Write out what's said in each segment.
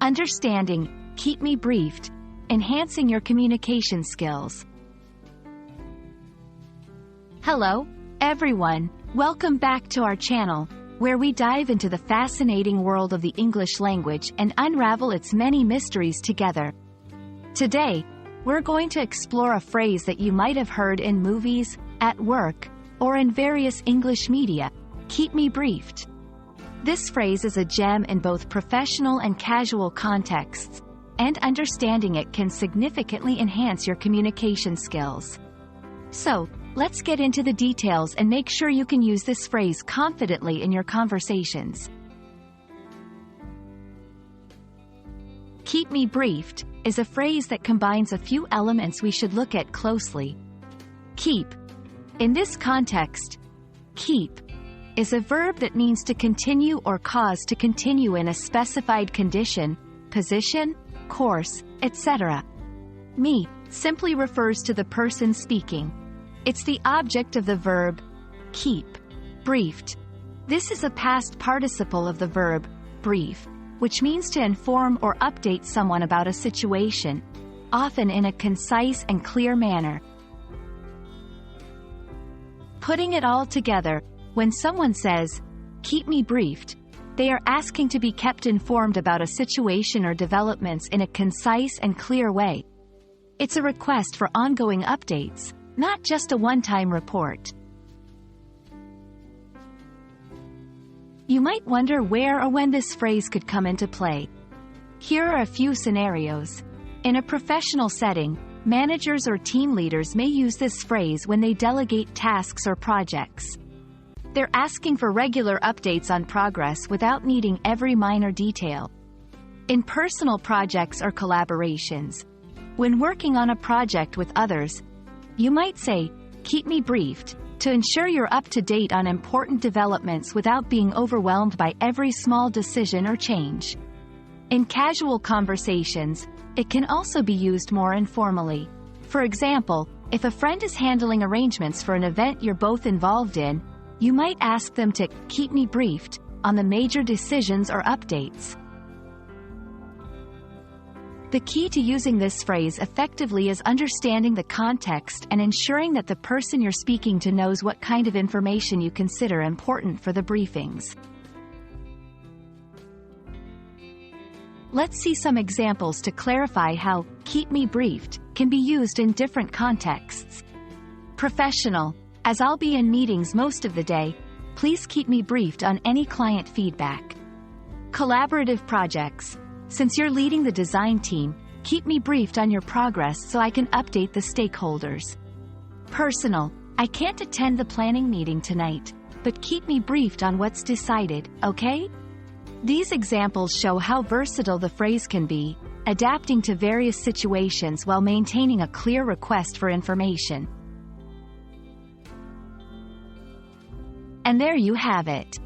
Understanding, keep me briefed, enhancing your communication skills. Hello, everyone. Welcome back to our channel, where we dive into the fascinating world of the English language and unravel its many mysteries together. Today, we're going to explore a phrase that you might have heard in movies, at work, or in various English media: keep me briefed. This phrase is a gem in both professional and casual contexts, and understanding it can significantly enhance your communication skills. So, let's get into the details and make sure you can use this phrase confidently in your conversations. Keep me briefed is a phrase that combines a few elements we should look at closely. Keep. In this context, keep is a verb that means to continue or cause to continue in a specified condition, position, course, etc. Me simply refers to the person speaking. It's the object of the verb keep, briefed. This is a past participle of the verb brief, which means to inform or update someone about a situation, often in a concise and clear manner. Putting it all together, when someone says, keep me briefed, they are asking to be kept informed about a situation or developments in a concise and clear way. It's a request for ongoing updates, not just a one-time report. You might wonder where or when this phrase could come into play. Here are a few scenarios. In a professional setting, managers or team leaders may use this phrase when they delegate tasks or projects. They're asking for regular updates on progress without needing every minor detail. In personal projects or collaborations, when working on a project with others, you might say, keep me briefed, to ensure you're up to date on important developments without being overwhelmed by every small decision or change. In casual conversations, it can also be used more informally. For example, if a friend is handling arrangements for an event you're both involved in, you might ask them to keep me briefed on the major decisions or updates. The key to using this phrase effectively is understanding the context and ensuring that the person you're speaking to knows what kind of information you consider important for the briefings. Let's see some examples to clarify how keep me briefed can be used in different contexts. Professional. As I'll be in meetings most of the day, please keep me briefed on any client feedback. Collaborative projects. Since you're leading the design team, keep me briefed on your progress so I can update the stakeholders. Personal. I can't attend the planning meeting tonight, but keep me briefed on what's decided, okay? These examples show how versatile the phrase can be, adapting to various situations while maintaining a clear request for information. And there you have it.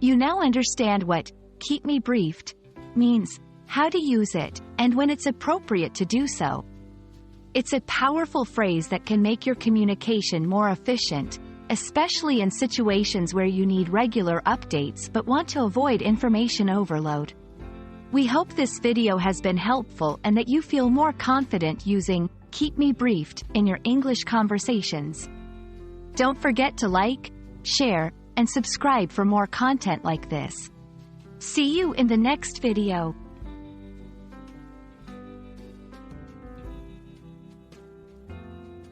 You now understand what keep me briefed means, how to use it, and when it's appropriate to do so. It's a powerful phrase that can make your communication more efficient, especially in situations where you need regular updates but want to avoid information overload. We hope this video has been helpful and that you feel more confident using keep me briefed in your English conversations. Don't forget to like, share, and subscribe for more content like this. See you in the next video.